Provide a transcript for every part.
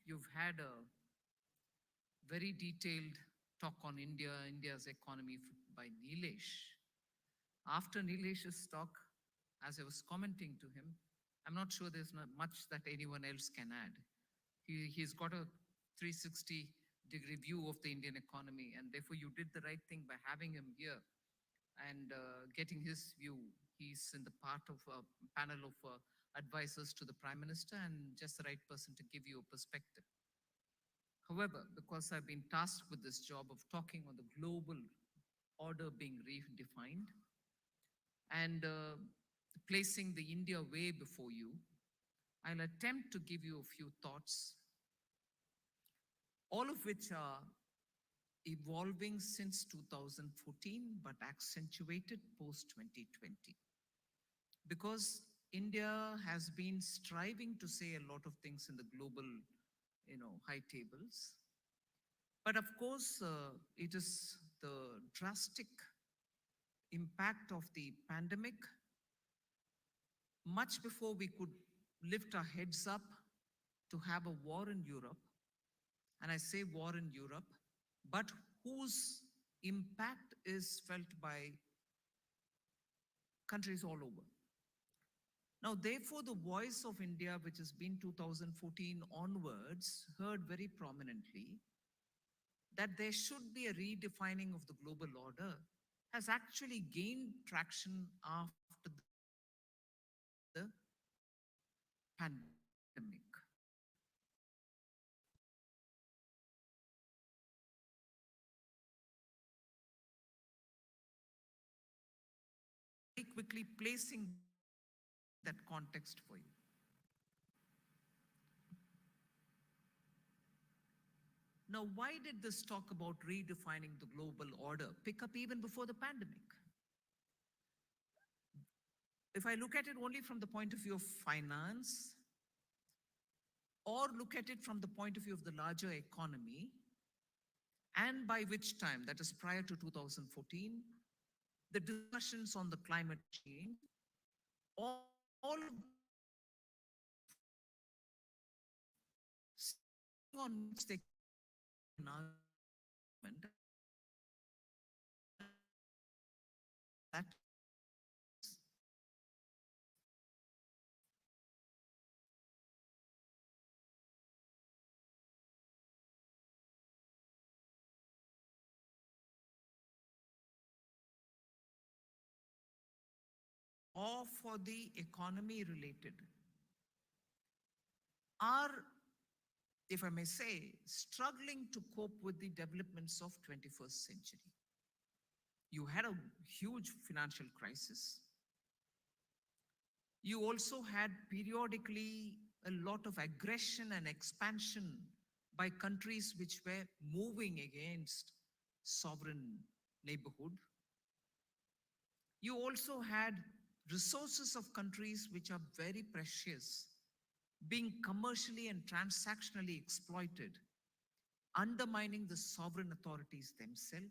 You've had a very detailed talk on India, India's economy by Nilesh. After Nilesh's talk, as I was commenting to him, I'm not sure there's not much that anyone else can add. He's got a 360-degree view of the Indian economy, and therefore you did the right thing by having him here and getting his view. He's in the part of a panel of advisors to the Prime Minister and just the right person to give you a perspective. However, because I've been tasked with this job of talking on the global order being redefined and placing the India way before you, I'll attempt to give you a few thoughts, all of which are evolving since 2014, but accentuated post 2020. Because India has been striving to say a lot of things in the global, high tables. But of course, it is the drastic impact of the pandemic, much before we could lift our heads up to have a war in Europe, and I say war in Europe, but whose impact is felt by countries all over. Now, therefore, the voice of India, which has been 2014 onwards, heard very prominently that there should be a redefining of the global order, has actually gained traction after the pandemic. Very quickly placing that context for you. Now, why did this talk about redefining the global order pick up even before the pandemic? If I look at it only from the point of view of finance, or look at it from the point of view of the larger economy, and by which time, that is prior to 2014, the discussions on the climate change, all on which they can argument that or for the economy related are, if I may say, struggling to cope with the developments of 21st century. You had a huge financial crisis. You also had periodically a lot of aggression and expansion by countries which were moving against sovereign neighborhood. You also had resources of countries which are very precious being commercially and transactionally exploited, undermining the sovereign authorities themselves.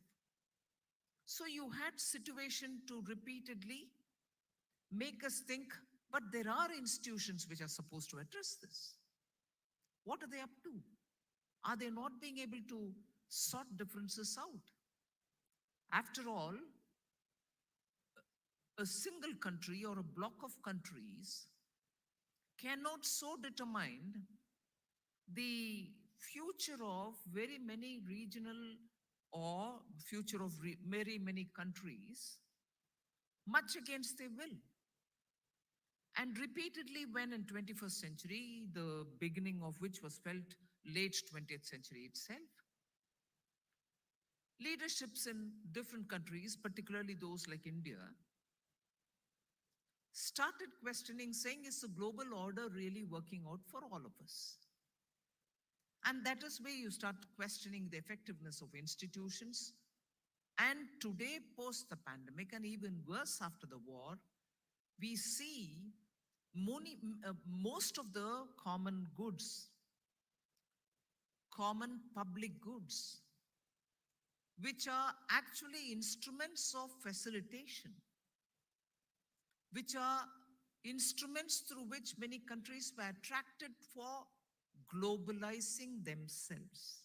So you had situation to repeatedly make us think, but there are institutions which are supposed to address this. What are they up to? Are they not being able to sort differences out? After all, a single country or a block of countries cannot so determine the future of very many regional or future of very many countries much against their will. And repeatedly, when in 21st century, the beginning of which was felt late 20th century itself, leaderships in different countries, particularly those like India, started questioning, saying, is the global order really working out for all of us? And that is where you start questioning the effectiveness of institutions. And today, post the pandemic, and even worse after the war, we see most of the common goods, common public goods, which are actually instruments of facilitation, which are instruments through which many countries were attracted for globalizing themselves.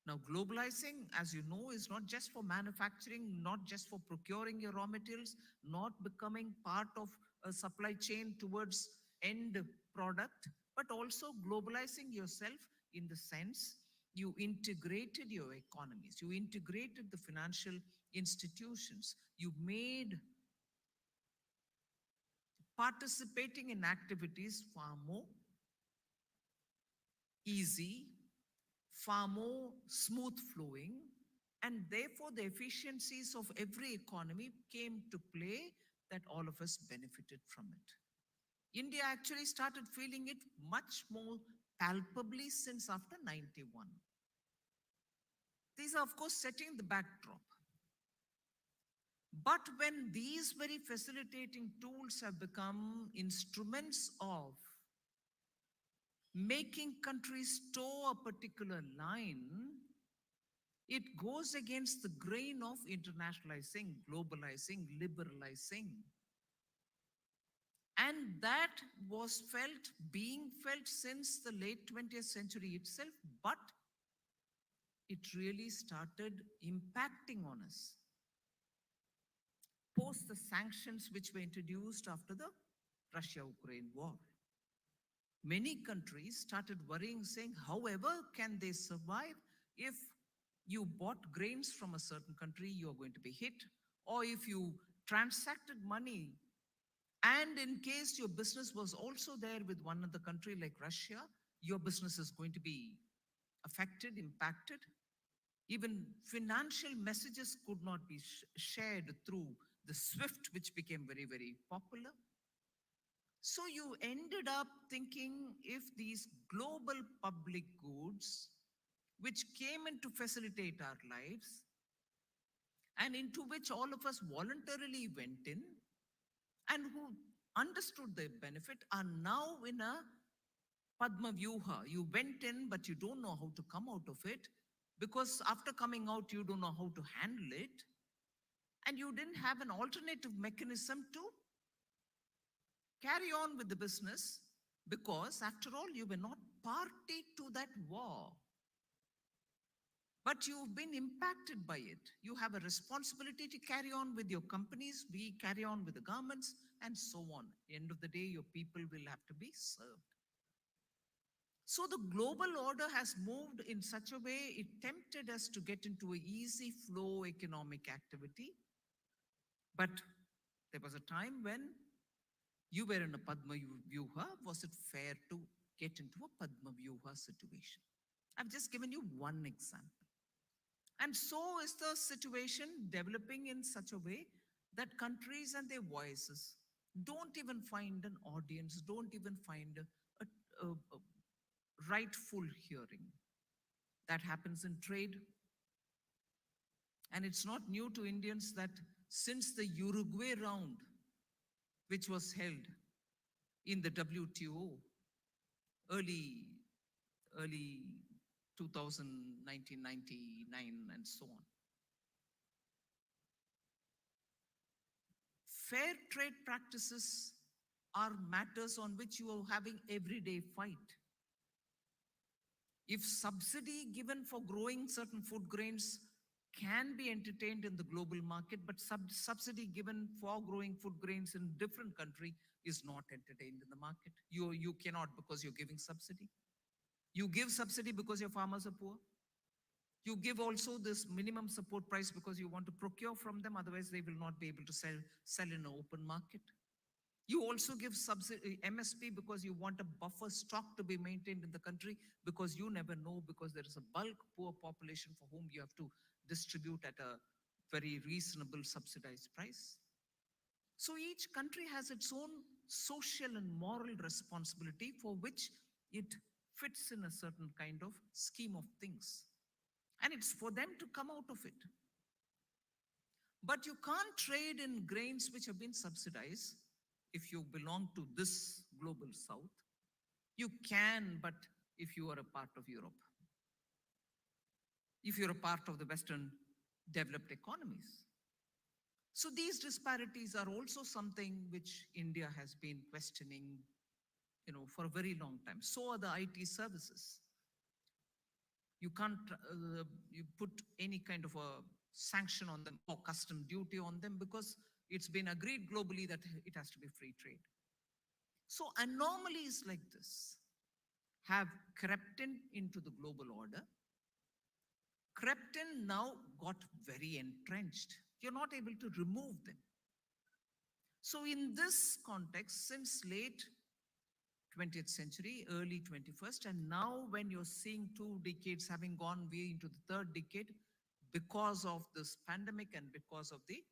Now, globalizing, as you know, is not just for manufacturing, not just for procuring your raw materials, not becoming part of a supply chain towards end product, but also globalizing yourself in the sense you integrated your economies, you integrated the financial institutions, you made participating in activities far more easy, far more smooth flowing, and therefore the efficiencies of every economy came to play that all of us benefited from it. India actually started feeling it much more palpably since after 91. These are, of course, setting the backdrop. But when these very facilitating tools have become instruments of making countries toe a particular line, it goes against the grain of internationalizing, globalizing, liberalizing. And that was being felt since the late 20th century itself, but it really started impacting on us post the sanctions which were introduced after the Russia-Ukraine war. Many countries started worrying, saying, however, can they survive if you bought grains from a certain country, you are going to be hit, or if you transacted money and in case your business was also there with one other country like Russia, your business is going to be affected, impacted. Even financial messages could not be shared through the SWIFT, which became very, very popular. So you ended up thinking if these global public goods, which came in to facilitate our lives and into which all of us voluntarily went in and who understood the benefit, are now in a Padma Vyuha. You went in, but you don't know how to come out of it because after coming out, you don't know how to handle it. And you didn't have an alternative mechanism to carry on with the business because, after all, you were not party to that war. But you've been impacted by it. You have a responsibility to carry on with your companies, we carry on with the governments, and so on. At the end of the day, your people will have to be served. So the global order has moved in such a way, it tempted us to get into an easy flow economic activity. But there was a time when you were in a Padma Vyuha. Was it fair to get into a Padma Vyuha situation? I've just given you one example. And so is the situation developing in such a way that countries and their voices don't even find an audience, don't even find a rightful hearing. That happens in trade. And it's not new to Indians that since the Uruguay round, which was held in the WTO early 2000, 1999, and so on. Fair trade practices are matters on which you are having everyday fight. If subsidy given for growing certain food grains can be entertained in the global market, but subsidy given for growing food grains in different country is not entertained in the market. You cannot because you're giving subsidy. You give subsidy because your farmers are poor. You give also this minimum support price because you want to procure from them, otherwise they will not be able to sell in an open market. You also give subsidy MSP because you want a buffer stock to be maintained in the country because you never know, because there is a bulk poor population for whom you have to distribute at a very reasonable subsidized price. So each country has its own social and moral responsibility for which it fits in a certain kind of scheme of things. And it's for them to come out of it. But you can't trade in grains which have been subsidized if you belong to this global south. You can, but if you are a part of Europe, if you're a part of the Western developed economies. So these disparities are also something which India has been questioning for a very long time. So are the IT services. You can't you put any kind of a sanction on them or custom duty on them because it's been agreed globally that it has to be free trade. So anomalies like this have crept in into the global order, crept in, now got very entrenched. You're not able to remove them. So in this context, since late 20th century, early 21st, and now when you're seeing 2 decades having gone way into the third decade because of this pandemic and because of the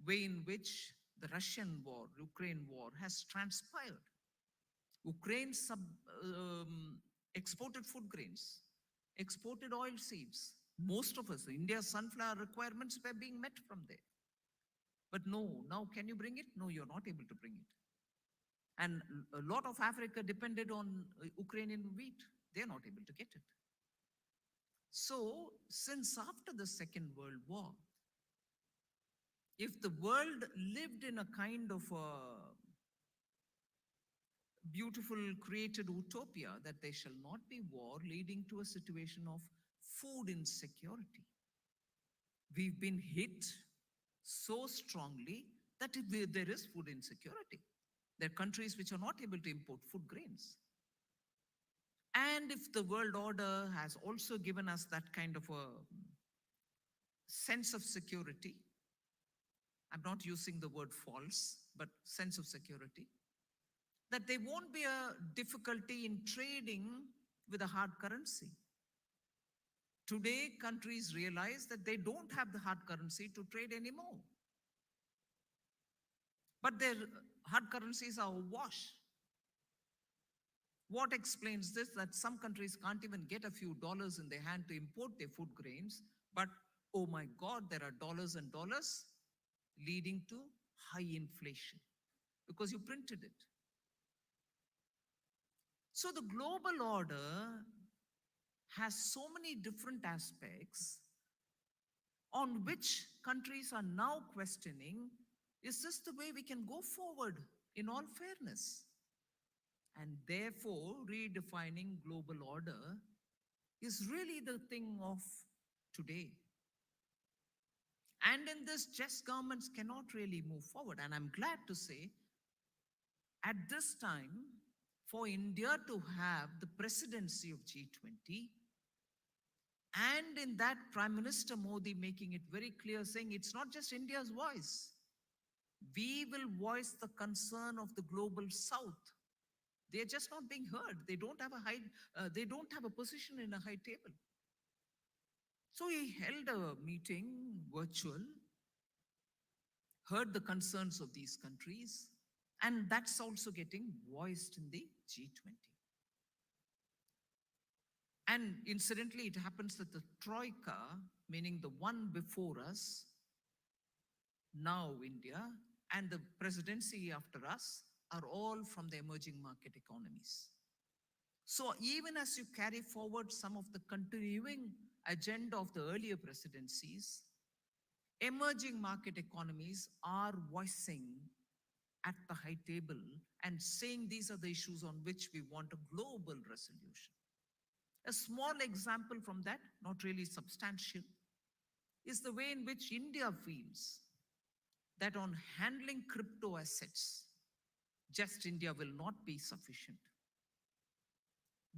way in which the Russian war, Ukraine war has transpired. Ukraine exported food grains, exported oil seeds. Most of us, India's sunflower requirements were being met from there. But no, now can you bring it? No, you're not able to bring it. And a lot of Africa depended on Ukrainian wheat. They're not able to get it. So, since after the Second World War, if the world lived in a kind of a beautiful created utopia that there shall not be war, leading to a situation of food insecurity, we've been hit so strongly that there is food insecurity. There are countries which are not able to import food grains. And if the world order has also given us that kind of a sense of security, I'm not using the word false, but sense of security, that there won't be a difficulty in trading with a hard currency. Today, countries realize that they don't have the hard currency to trade anymore. But their hard currencies are awash. What explains this? That some countries can't even get a few dollars in their hand to import their food grains, but oh my God, there are dollars and dollars leading to high inflation because you printed it. So the global order has so many different aspects on which countries are now questioning, is this the way we can go forward in all fairness? And therefore, redefining global order is really the thing of today. And in this, just governments cannot really move forward. And I'm glad to say, at this time, for India to have the presidency of G20, and in that, Prime Minister Modi making it very clear, saying it's not just India's voice. We will voice the concern of the global South. They're just not being heard. They don't have they don't have a position in a high table. So he held a meeting, virtual, heard the concerns of these countries, and that's also getting voiced in the G20. And incidentally, it happens that the Troika, meaning the one before us, now India, and the presidency after us, are all from the emerging market economies. So even as you carry forward some of the continuing agenda of the earlier presidencies, emerging market economies are voicing at the high table and saying these are the issues on which we want a global resolution. A small example from that, not really substantial, is the way in which India feels that on handling crypto assets, just India will not be sufficient.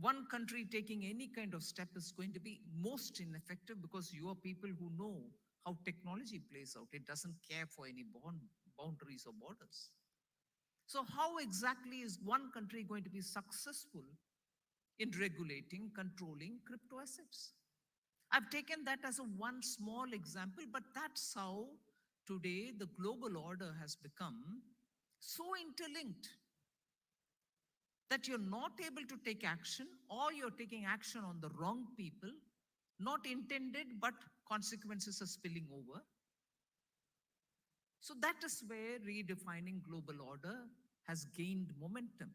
One country taking any kind of step is going to be most ineffective because you are people who know how technology plays out. It doesn't care for any boundaries or borders. So how exactly is one country going to be successful in regulating, controlling crypto assets? I've taken that as a one small example, but that's how today the global order has become so interlinked that you're not able to take action, or you're taking action on the wrong people, not intended, but consequences are spilling over. So that is where redefining global order has gained momentum.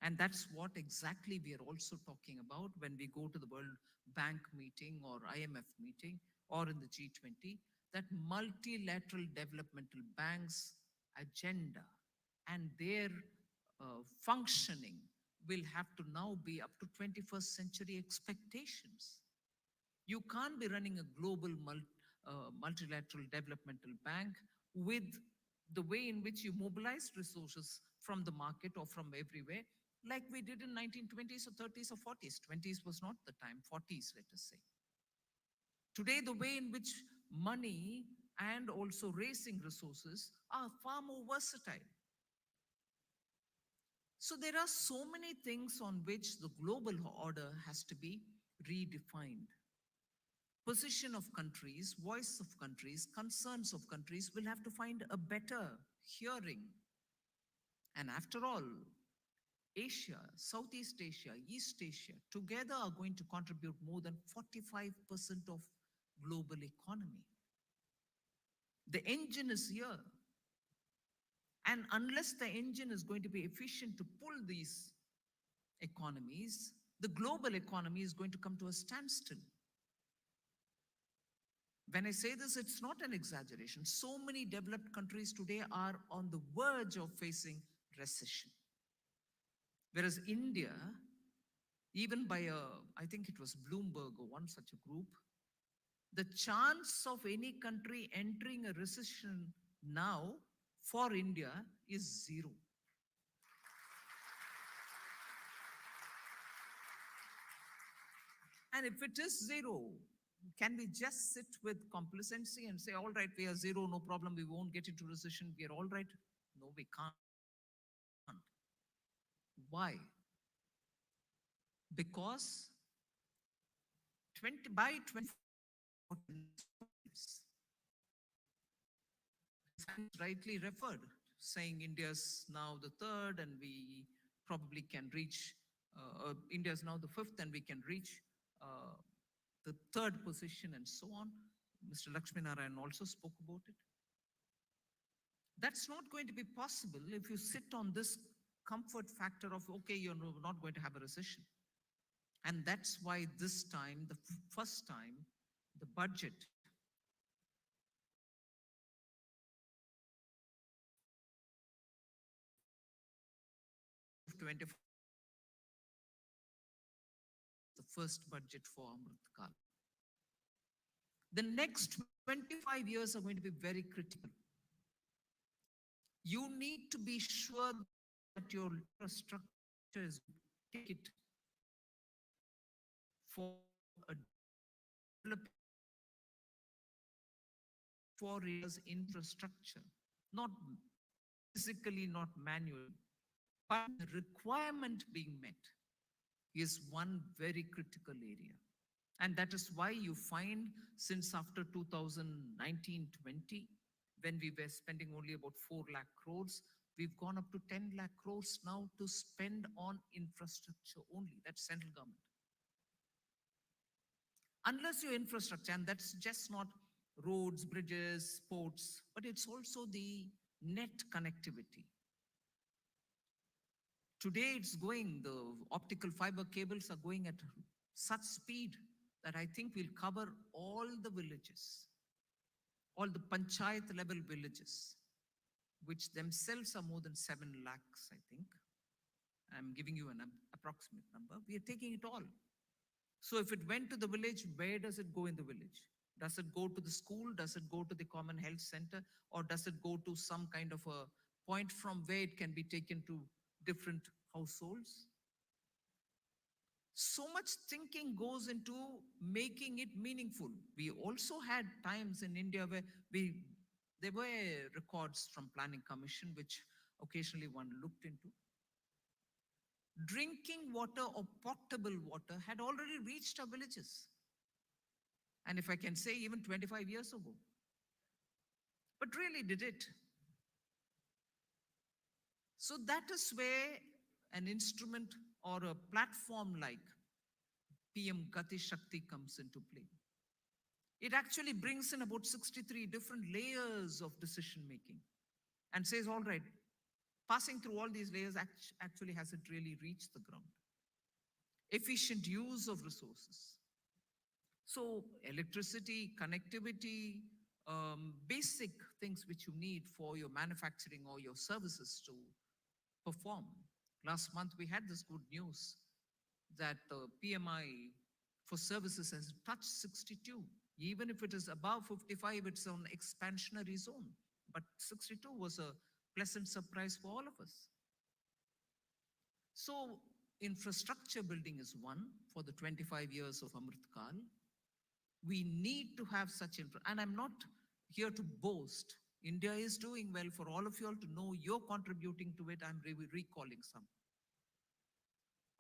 And that's what exactly we are also talking about when we go to the World Bank meeting or IMF meeting or in the G20, that multilateral developmental banks agenda and their functioning will have to now be up to 21st century expectations. You can't be running a global multilateral developmental bank with the way in which you mobilize resources from the market or from everywhere, like we did in 1920s or 30s or 40s. 20s was not the time, 40s, let us say. Today, the way in which money and also raising resources are far more versatile. So there are so many things on which the global order has to be redefined. Position of countries, voice of countries, concerns of countries will have to find a better hearing. And after all, Asia, Southeast Asia, East Asia, together are going to contribute more than 45% of global economy. The engine is here. And unless the engine is going to be efficient to pull these economies, the global economy is going to come to a standstill. When I say this, it's not an exaggeration. So many developed countries today are on the verge of facing recession. Whereas India, even by I think it was Bloomberg or one such a group, the chance of any country entering a recession now for India is zero. And if it is zero, can we just sit with complacency and say, all right, we are zero, no problem, we won't get into recession, we are all right? No, we can't. Why? Because by 20, rightly referred, saying India's now the third and we probably can reach, India's now the fifth and we can reach uh, the third position and so on. Mr. Lakshminarayan also spoke about it. That's not going to be possible if you sit on this comfort factor of, okay, you're not going to have a recession. And that's why this time, the first time, the budget 24, the first budget for Amrit Kal. The next 25 years are going to be very critical. You need to be sure that your infrastructure is take it for a for years infrastructure, not physically, not manually, but the requirement being met is one very critical area. And that is why you find since after 2019-20, when we were spending only about 4 lakh crores, we've gone up to 10 lakh crores now to spend on infrastructure only. That's central government. Unless your infrastructure, and that's just not roads, bridges, ports, but it's also the net connectivity. Today it's going, the optical fiber cables are going at such speed that I think we'll cover all the villages, all the panchayat level villages, which themselves are more than 7 lakhs, I think. I'm giving you an approximate number. We are taking it all. So if it went to the village, where does it go in the village? Does it go to the school? Does it go to the common health center? Or does it go to some kind of a point from where it can be taken to different households? So much thinking goes into making it meaningful. We also had times in India where there were records from Planning Commission, which occasionally one looked into. Drinking water or potable water had already reached our villages. And if I can say, even 25 years ago. But really, did it? So that is where an instrument or a platform like PM Gati Shakti comes into play. It actually brings in about 63 different layers of decision making and says, all right, passing through all these layers actually has it really reached the ground? Efficient use of resources. So electricity, connectivity, basic things which you need for your manufacturing or your services to perform. Last month, we had this good news that the PMI for services has touched 62. Even if it is above 55, it's on expansionary zone. But 62 was a pleasant surprise for all of us. So, infrastructure building is one for the 25 years of Amrit Kal. We need to have such infra, and I'm not here to boast. India is doing well. For all of you all to know you're contributing to it, I'm recalling some.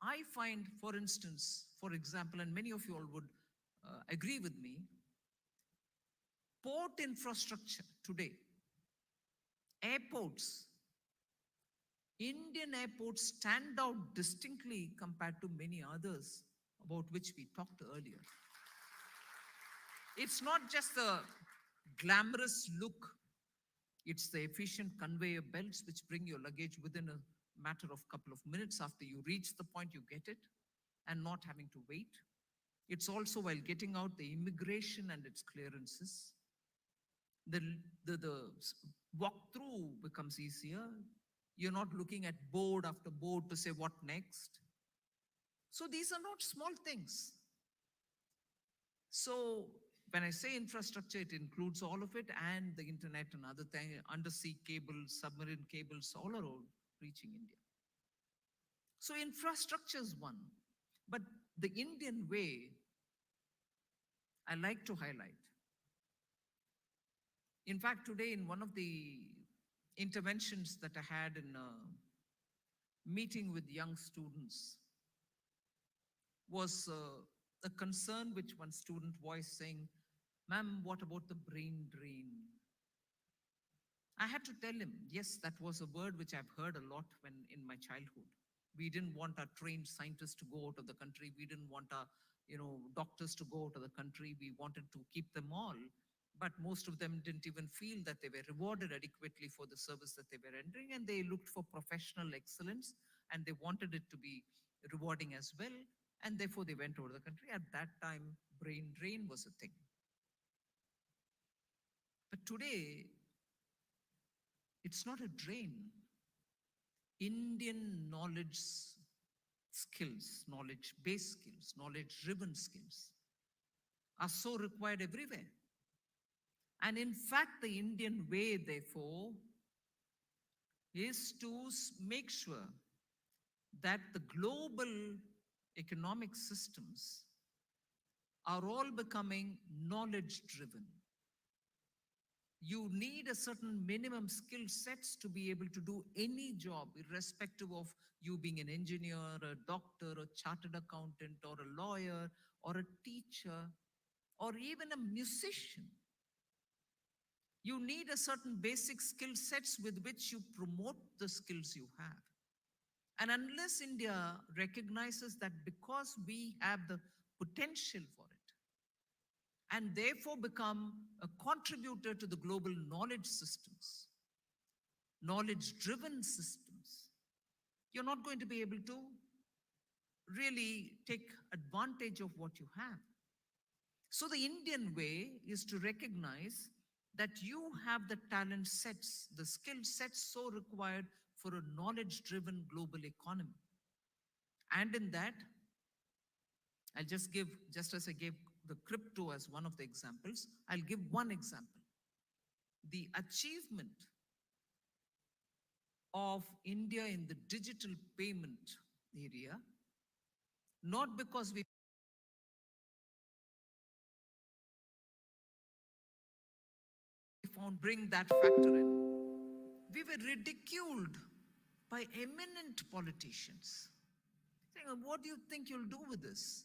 I find, for instance, for example, and many of you all would agree with me, port infrastructure today, airports, Indian airports stand out distinctly compared to many others about which we talked earlier. It's not just the glamorous look, it's the efficient conveyor belts which bring your luggage within a matter of couple of minutes after you reach the point you get it and not having to wait. It's also while getting out the immigration and its clearances. The walk-through becomes easier. You're not looking at board after board to say what next. So these are not small things. So when I say infrastructure, it includes all of it and the internet and other things, undersea cables, submarine cables, all around reaching India. So infrastructure is one, but the Indian way, I like to highlight. In fact, today in one of the interventions that I had in a meeting with young students was a concern which one student voiced saying, "Ma'am, what about the brain drain?" I had to tell him, yes, that was a word which I've heard a lot when in my childhood. We didn't want our trained scientists to go out of the country. We didn't want our, doctors to go out of the country. We wanted to keep them all. But most of them didn't even feel that they were rewarded adequately for the service that they were rendering. And they looked for professional excellence and they wanted it to be rewarding as well. And therefore they went out of the country. At that time, brain drain was a thing. But today, it's not a drain. Indian knowledge skills, knowledge-based skills, knowledge-driven skills are so required everywhere. And in fact, the Indian way, therefore, is to make sure that the global economic systems are all becoming knowledge-driven. You need a certain minimum skill sets to be able to do any job, irrespective of you being an engineer, a doctor, a chartered accountant, or a lawyer, or a teacher, or even a musician. You need a certain basic skill sets with which you promote the skills you have. And unless India recognizes that because we have the potential for it, and therefore become a contributor to the global knowledge systems, knowledge-driven systems, you're not going to be able to really take advantage of what you have. So the Indian way is to recognize that you have the talent sets, the skill sets so required for a knowledge-driven global economy. And in that, I'll just give, just as I gave the crypto as one of the examples, I'll give one example. The achievement of India in the digital payment area, not because we found bring that factor in. We were ridiculed by eminent politicians. Saying, what do you think you'll do with this?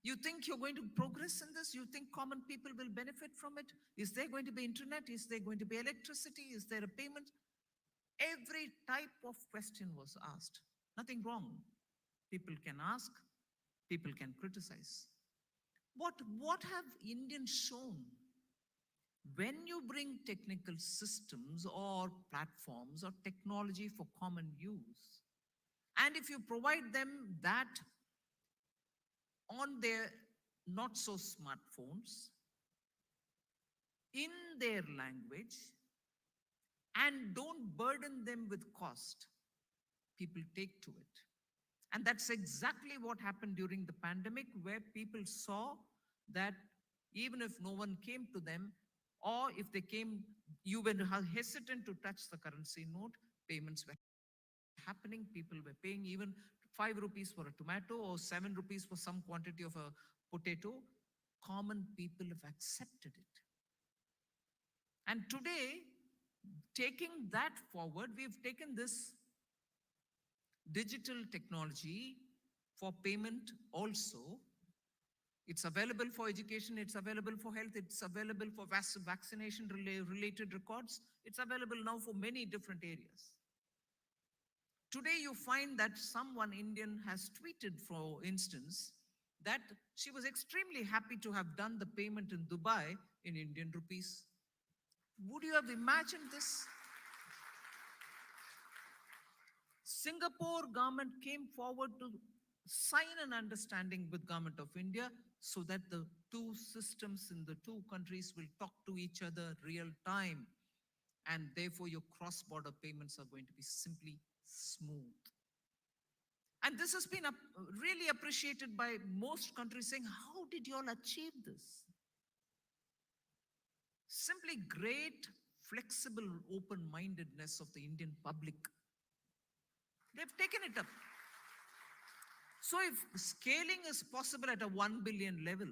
You think you're going to progress in this? You think common people will benefit from it? Is there going to be internet? Is there going to be electricity? Is there a payment? Every type of question was asked. Nothing wrong. People can ask, people can criticize. What have Indians shown? When you bring technical systems or platforms or technology for common use, and if you provide them that on their not so smartphones, in their language, and don't burden them with cost, people take to it. And that's exactly what happened during the pandemic, where people saw that even if no one came to them, or if they came, you were hesitant to touch the currency note, payments were happening. People were paying even 5 rupees for a tomato or 7 rupees for some quantity of a potato. Common people have accepted it. And today, taking that forward, we've taken this digital technology for payment also. It's available for education, it's available for health, it's available for vaccination related records, it's available now for many different areas. Today, you find that someone Indian has tweeted, for instance, that she was extremely happy to have done the payment in Dubai in Indian rupees. Would you have imagined this? Singapore government came forward to sign an understanding with government of India so that the two systems in the two countries will talk to each other real time, and therefore your cross border payments are going to be simply smooth. And this has been really appreciated by most countries, saying, how did you all achieve this? Simply great, flexible, open mindedness of the Indian public. They've taken it up. So, if scaling is possible at a 1 billion level,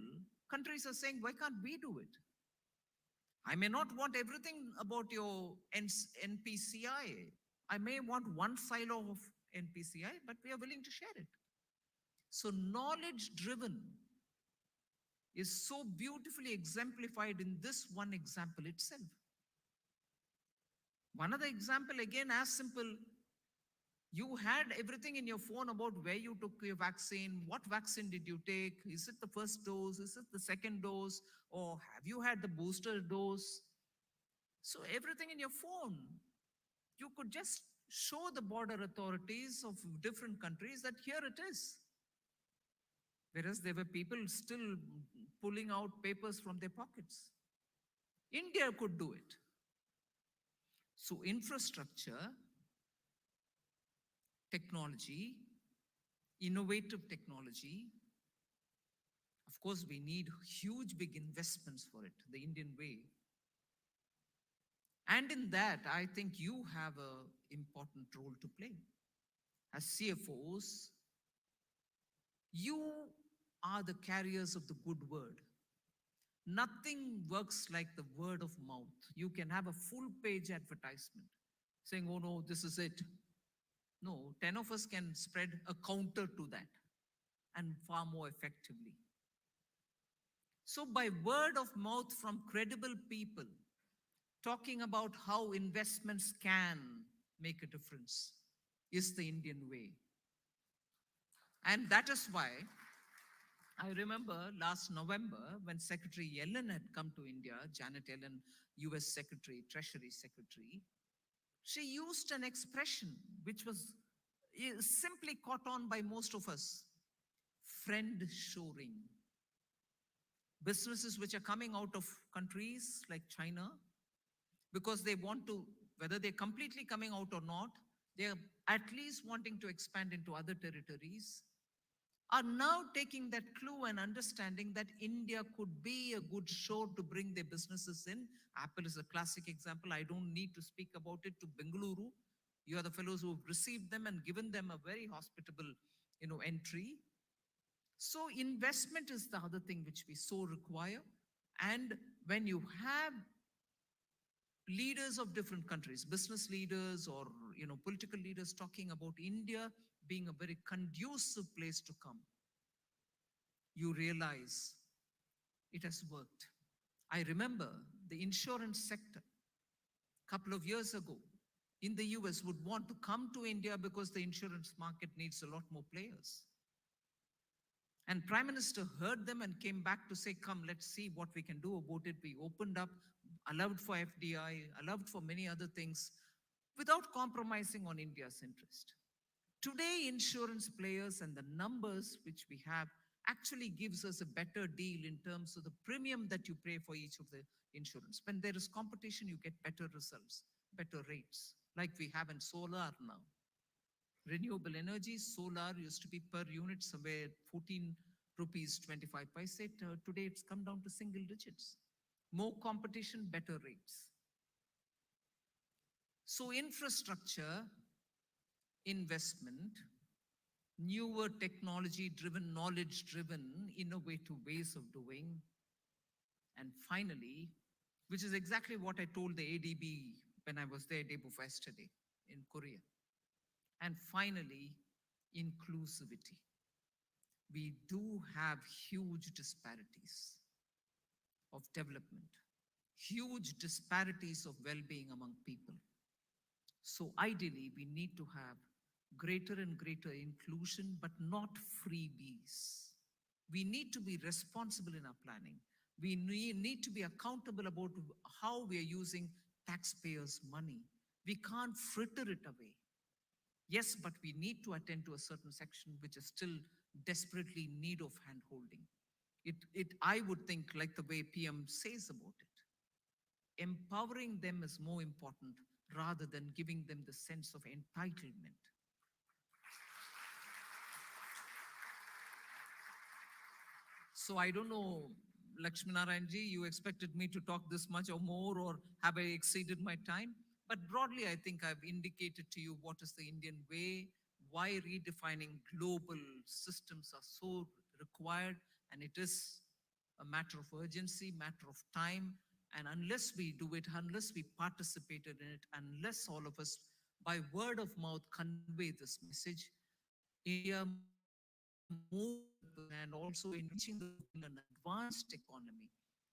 countries are saying, why can't we do it? I may not want everything about your NPCI. I may want one silo of NPCI, but we are willing to share it. So, knowledge driven is so beautifully exemplified in this one example itself. One other example, again, as simple. You had everything in your phone about where you took your vaccine, what vaccine did you take, is it the first dose, is it the second dose, or have you had the booster dose? So, everything in your phone. You could just show the border authorities of different countries that here it is. Whereas there were people still pulling out papers from their pockets. India could do it. So, infrastructure, technology, innovative technology. Of course, we need huge, big investments for it, the Indian way. And in that, I think you have an important role to play. As CFOs, you are the carriers of the good word. Nothing works like the word of mouth. You can have a full page advertisement saying, oh no, this is it. No, 10 of us can spread a counter to that, and far more effectively. So, by word of mouth from credible people, talking about how investments can make a difference is the Indian way. And that is why I remember last November when Secretary Yellen had come to India, Janet Yellen, US Secretary, Treasury Secretary, she used an expression which was simply caught on by most of us: friend shoring. Businesses which are coming out of countries like China, because they want to, whether they're completely coming out or not, they're at least wanting to expand into other territories, are now taking that clue and understanding that India could be a good shore to bring their businesses in. Apple is a classic example. I don't need to speak about it to Bengaluru. You are the fellows who have received them and given them a very hospitable, entry. So investment is the other thing which we so require. And when you have leaders of different countries, business leaders or political leaders talking about India being a very conducive place to come, you realize it has worked. I remember the insurance sector a couple of years ago in the US would want to come to India because the insurance market needs a lot more players. And Prime Minister heard them and came back to say, come, let's see what we can do about it. We opened up, allowed for FDI, allowed for many other things without compromising on India's interest. Today, insurance players and the numbers which we have actually gives us a better deal in terms of the premium that you pay for each of the insurance. When there is competition, you get better results, better rates, like we have in solar now. Renewable energy, solar used to be per unit somewhere 14 rupees 25 paise. Today it's come down to single digits. More competition, better rates. So infrastructure, investment, newer technology driven, knowledge driven, innovative ways of doing. And finally, which is exactly what I told the ADB when I was there day before yesterday in Korea. And finally, inclusivity. We do have huge disparities of development, huge disparities of well-being among people. So ideally, we need to have greater and greater inclusion, but not freebies. We need to be responsible in our planning. We need to be accountable about how we are using taxpayers' money. We can't fritter it away. Yes, but we need to attend to a certain section which is still desperately in need of hand-holding. I would think, like the way PM says about it, empowering them is more important rather than giving them the sense of entitlement. So I don't know, Lakshminarayanji, you expected me to talk this much or more, or have I exceeded my time? But broadly, I think I've indicated to you what is the Indian way, why redefining global systems are so required, and it is a matter of urgency, matter of time. And unless we do it, unless we participated in it, unless all of us by word of mouth convey this message, India more and also in reaching an advanced economy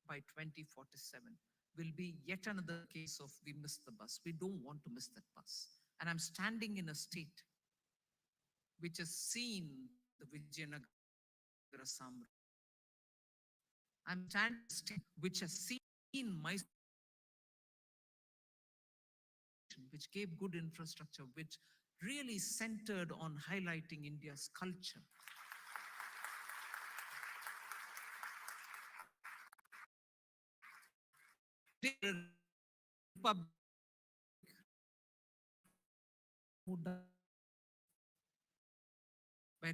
by 2047 will be yet another case of we missed the bus. We don't want to miss that bus. And I'm standing in a state which has seen the Vijayanagara Saಮ್ರಾಜ್ಯ. I'm standing in a state which has seen my, which gave good infrastructure, which really centered on highlighting India's culture. Republic where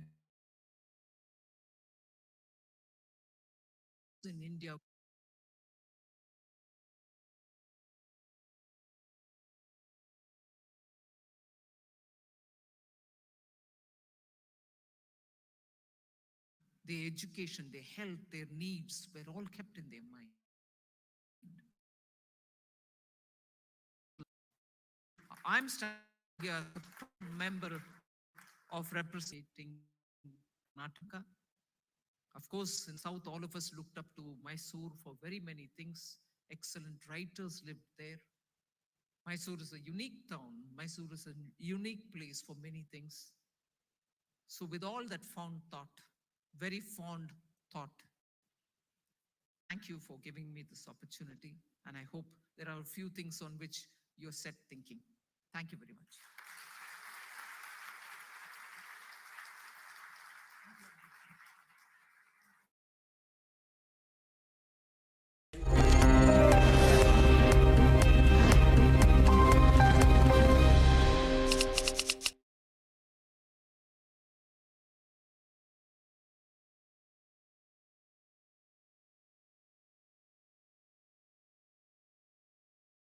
in India their education, their health, their needs were all kept in their mind. I'm standing here as a member of representing Karnataka. Of course, in South, all of us looked up to Mysore for very many things. Excellent writers lived there. Mysore is a unique town. Mysore is a unique place for many things. So with all that fond thought, very fond thought, thank you for giving me this opportunity. And I hope there are a few things on which you're set thinking. Thank you very much.